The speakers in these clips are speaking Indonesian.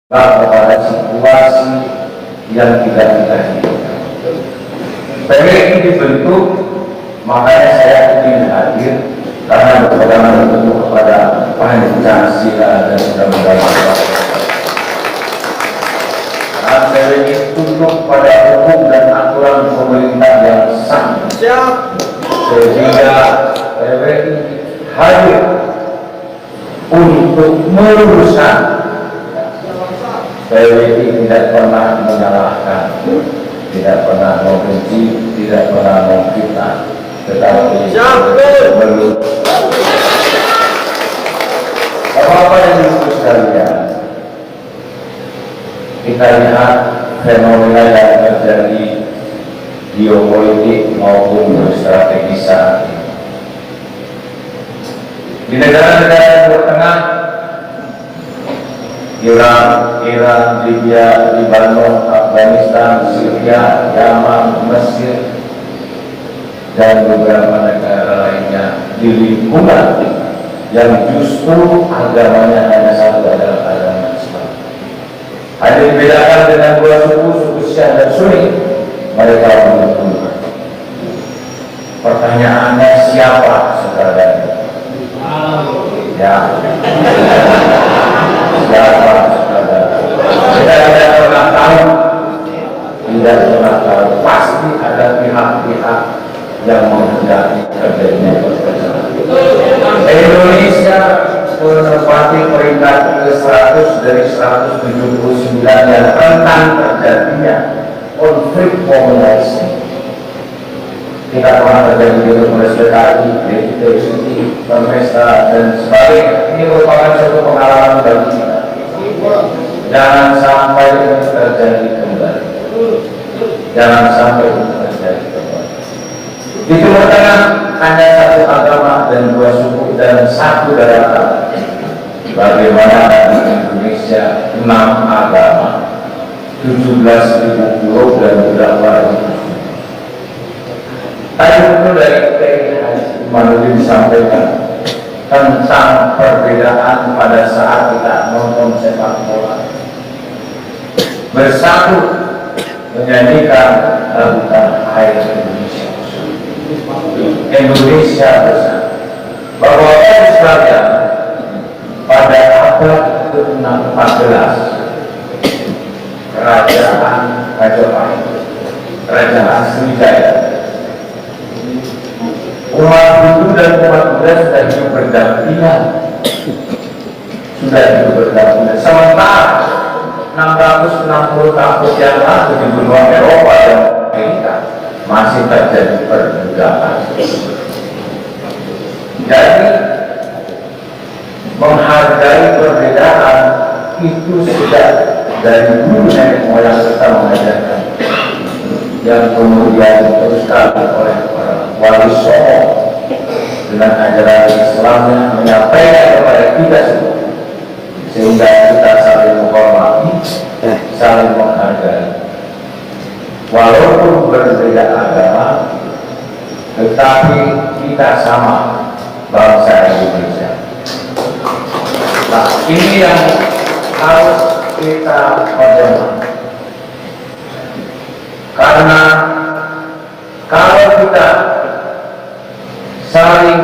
kepada situasi yang tidak kita inginkan. PWI dibentuk, makanya saya ingin hadir karena berpegangan tentu kepada Pancasila dan Undang-Undang Dasar. PWI tunduk pada hukum dan aturan pemerintah yang sah, sehingga PWI hadir untuk meluruskan. PWI tidak pernah menyalahkan, tidak pernah membenci, tidak pernah memfitnah, tetapi meluruskan. Apa-apa yang dilurus sekalian, kita lihat fenomena yang terjadi geopolitik maupun strategis saat ini. Di negara-negara Timur Tengah, Iran, Libya, Lebanon, Afghanistan, Syria, Yaman, Mesir, dan beberapa negara lainnya di lingkungan yang justru agamanya hanya satu, adalah agama Islam. Hanya dibedakan dengan dua suku Syiah dan Sunni, mereka berbeda. Pertanyaannya, siapa sebenarnya? Ya, siapa saudara? Kita tidak pernah tahu, pasti ada pihak-pihak yang menghendaki terjadinya perpecahan. Indonesia menempati peringkat ke-100 dari 179 yang rentan terjadinya konflik komunikasi. Kita pernah terjadi di Universitas PKI, DTI, Permesta, dan sebagainya. Ini merupakan suatu pengalaman bagi kita. Jangan sampai ini terjadi kembali. Jangan sampai ini terjadi kembali. Di Timur Tengah hanya satu agama dan dua suku dan satu daratan. Bagaimana di Indonesia 6 agama, 17.000 pulau dan berapa ribu. Tadi itu dari Kiai Imanuddin disampaikan tentang perbedaan pada saat kita nonton sepak bola, bersatu menyanyikan lagukan Hai Indonesia, Indonesia bersatu. Bahwa sekalian, pada abad ke-14 kerajaan Majapahit, kerajaan Sriwijaya, umat Hindu dan umat Buddha sudah hidup berdampingan, sementara 660 tahun yang lalu di benua Eropa dan Amerika masih terjadi perbudakan. Jadi menghargai perbedaan itu sudah dari dulu nenek moyang kita mengajarkan, yang kemudian diteruskan oleh Wali Songo dengan ajaran Islamnya menyampaikan kepada kita semua, sehingga kita saling menghormati, saling menghargai, walaupun berbeda agama, tetapi kita sama bangsa Indonesia. Nah, ini yang harus kita perhatikan, karena kalau kita saling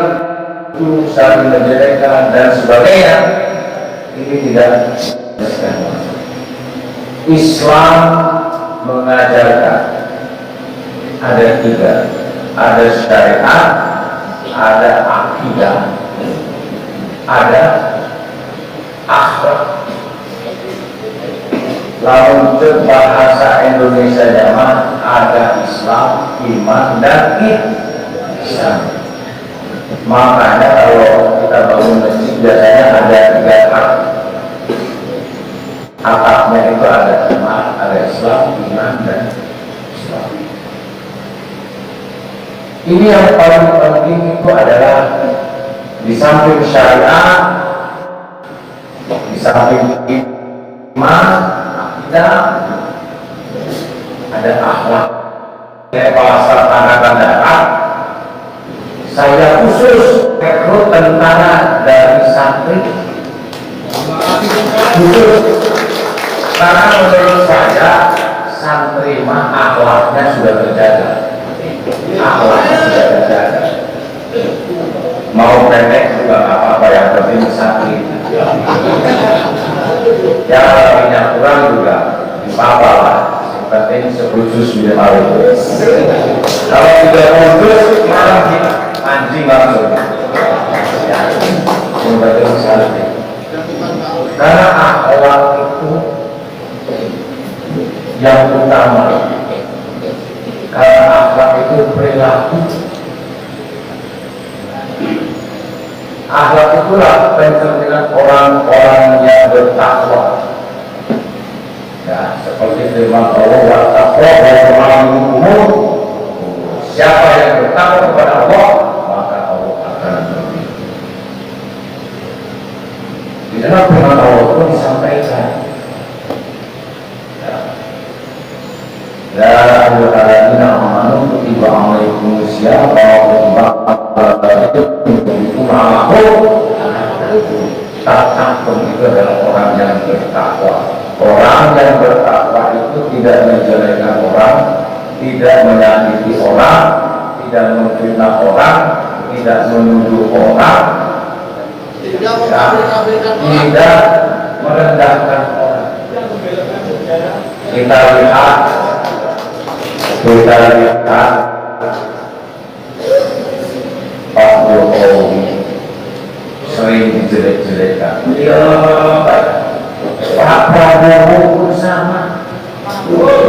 menjelekkan dan sebagainya, ini tidak benar. Islam mengajarkan ada 3, ada syariat, ada akidah, ada akhlak. Lalu bahasa Indonesia zaman ada Islam, iman, dan ihsan. Makanya kalau kita bangun masjid biasanya ada 3 hak. Haknya itu ada iman, ada Islam, iman, dan Islam. Ini yang paling penting itu adalah di samping syariat, di samping iman, ada akhlak. Bahasa Angkatan Darat, saya khusus rekrut tentara dari santri, khusus Karena menurut saya santri mah akhlaknya sudah terjaga, akhlaknya sudah terjaga. Mau pendek juga nggak apa-apa, yang penting santri. Ya kalau minyak kurang juga apa lah, yang penting 10 juz minimal itu. Kalau tidak putus malah anjing langsung. Ya, yang penting santri. Karena akhlak itu yang utama. Karena akhlak itu perilaku. Akhlak itulah pencerminan orang-orang yang bertakwa. Ya, seperti firman Allah, "Wattaqwa wa siapa yang bertakwa kepada Allah, maka Allah akan memberi. Di dalam firman Allah itu disampaikan, ya ayyuhalladzina amanu kutiba alaikumusiyam tatakun itu adalah orang yang bertakwa. Orang yang bertakwa itu tidak menjelekkan orang, tidak menyakiti orang, tidak memfitnah orang, tidak menuduh orang, tidak merendahkan orang. Kita lihat Pak Jokowi sering dijelek-jelekan. Ya, Pak Prabowo pun sama,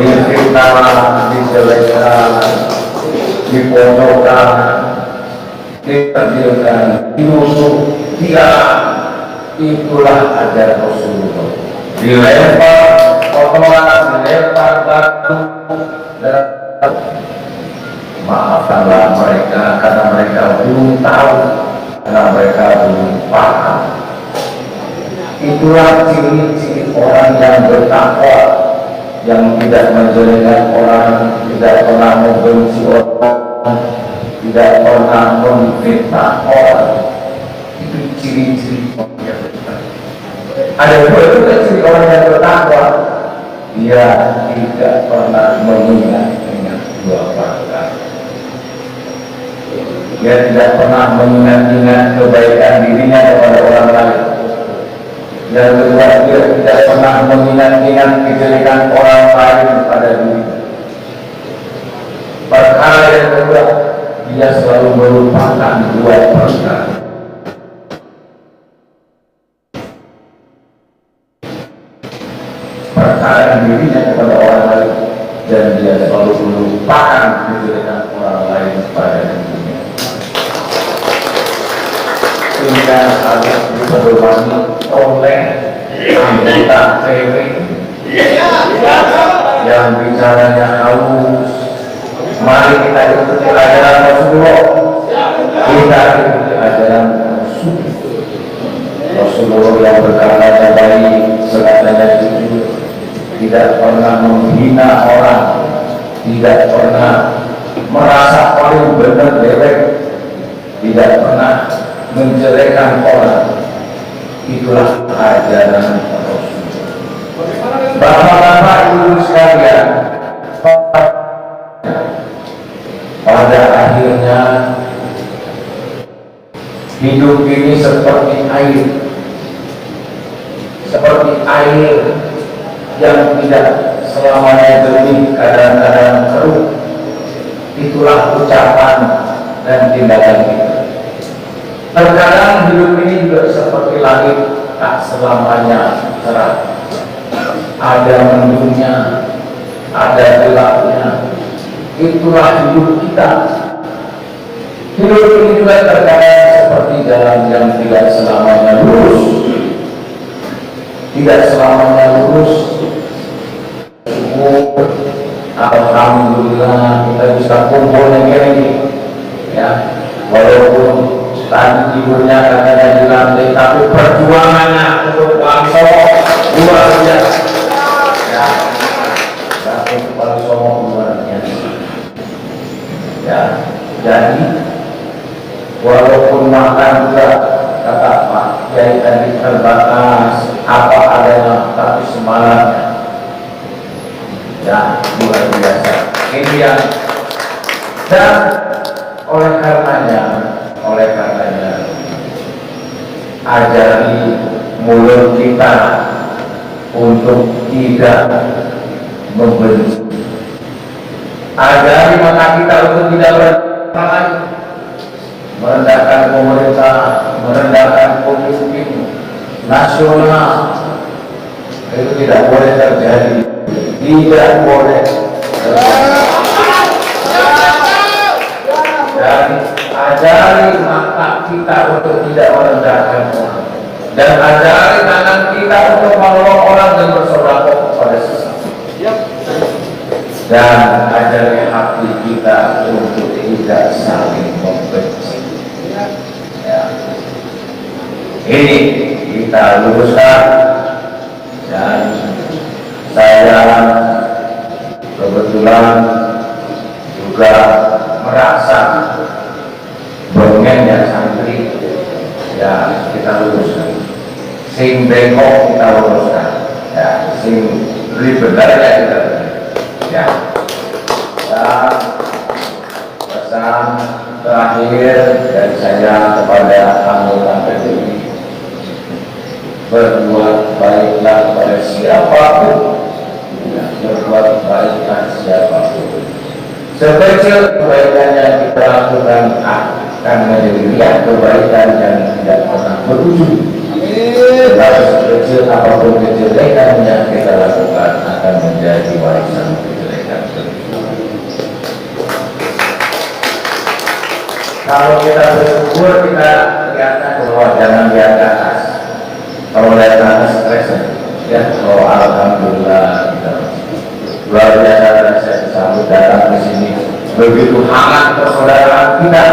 difitnah, dijelekkan, dipojokkan, dikecilkan, diusuk. Dia itulah ajaran Rasulullah. Dilempar kotoran, dilempar batu, dan maafkanlah mereka karena mereka belum tahu, karena mereka belum paham. Itulah ciri-ciri orang yang bertakwa, yang tidak menjelekkan orang, tidak pernah membenci orang, tidak pernah memfitnah orang. Itu ciri-ciri orang yang bertakwa. Ada juga ciri orang yang bertakwa, dia tidak pernah mengingat dua perkara. Dia tidak pernah mengingat-ingat kebaikan dirinya kepada orang lain. Yang kedua, dia tidak pernah mengingat-ingat kejelekan orang lain pada dirinya. Perkara yang kedua, dia selalu melupakan dua perkara. Perkara dirinya kepada orang lain, dan dia selalu melupakan kejelekan orang lain pada dirinya. Sehingga harus diperlukan oleh anggota PW yang bicaranya halus. Mari kita ikuti ajaran Rasulullah. Kita ikuti ajaran Rasulullah yang berkatanya baik, berkatanya jujur, tidak pernah menghina orang, tidak pernah merasa paling benar dewek, tidak pernah menjelekkan orang. Itulah ajaran Rasulullah. Bapak-bapak, ibu sekalian, pada akhirnya hidup ini seperti air, yang tidak selamanya jernih, kadang-kadang keruh. Itulah ucapan dan tindakan kita. Terkadang hidup ini juga seperti langit, tak selamanya cerah. Ada mendungnya, ada gelapnya. Itulah hidup kita. Hidup ini juga terkadang seperti jalan yang tidak selamanya lurus. Tidak selamanya lurus. Alhamdulillah kita bisa kumpul ini, ya, walaupun tadi tidurnya katanya di lantai, tapi perjuangannya untuk bangsa luar biasa. Ya, tapi bangsa luar biasa. Ya, jadi walaupun makan juga kata Pak Kiai tadi terbatas apa adanya, tapi semangatnya Ya, luar biasa. Ini yang, dan oleh karenanya ajari mulut kita untuk tidak membenci, ajari mata kita untuk tidak berlain, merendahkan pemerintah, merendahkan pemimpin nasional. Itu tidak boleh terjadi, tidak boleh terjadi. Dan ajari mata kita untuk tidak merendahkan orang, dan ajari tangan kita untuk menolong orang dan bersedekah kepada sesama. Dan ajari hati kita untuk tidak saling membenci. Ya. Ini kita luruskan, dan saya kebetulan juga merasa bengennya santri, ya kita luruskan. Sing bengkok kita luruskan, ya sing benar ya kita luruskan. Ya, dan pesan terakhir dari saya kepada anggota PDI, berbuat baiklah kepada siapapun, ya, berbuat baiklah siapapun. Sekecil kebaikan yang kita lakukan akan menjadi lihat kebaikan yang tidak pernah berujung. Tetapi sekecil apapun kejelekan yang kita lakukan akan menjadi warisan kejelekan. Kalau kita bersyukur, kita lihatkan ke bawah, jangan lihat ke atas. Kalau lihat ke atas stres, ya. Oh alhamdulillah, kita luar biasa, dan saya disambut datang ke sini. Begitu hangat persaudaraan kita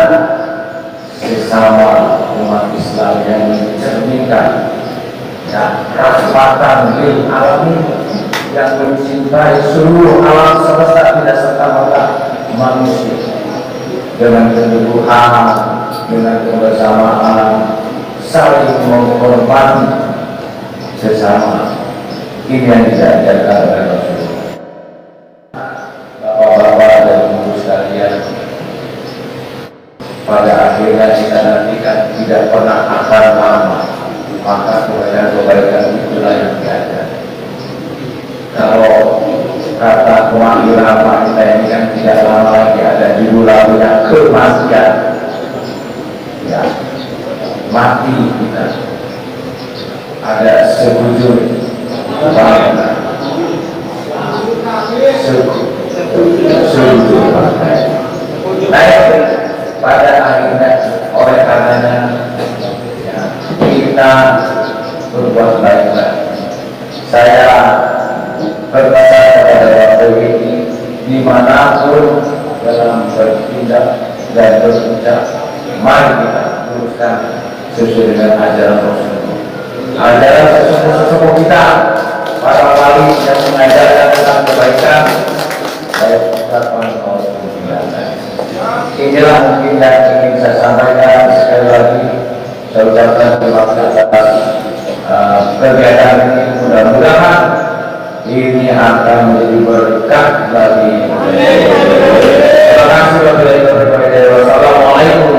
sesama umat Islam yang mencerminkan, ya, rahmatan lil alamin, yang mencintai seluruh alam semesta, tidak serta-merta manusia, dengan keteguhan, dengan kebersamaan, saling menghormati sesama. Ini yang diajarkan oleh Rasulullah. Bapak-bapak dan ibu sekalian, pada akhirnya kita nantikan tidak pernah akan lama, maka kebaikan-kebaikan itulah yang diajar. Kalau kata kemakmuran kita ini kan tidak lama lagi ada judul lagunya kematian, ya, mati kita. Ada sebujur bangsa, sebujur bangsa. Baik, pada akhirnya oleh karenanya, ya, kita berbuat baiklah. Saya berpesan kepada Bapak ini, dimanapun dalam bertindak dan berucap, mari kita teruskan sesuai dengan ajaran Rasulullah, ajaran sesepuh kita, para wali yang mengajarkan tentang kebaikan, baik ucapan maupun tindakan. Inilah mungkin yang ingin saya sampaikan. Sekali lagi saya ucapkan terima kasih atas kegiatan ini. Mudah-mudahan ini akan menjadi berkah bagi. Terima kasih. Wassalamualaikum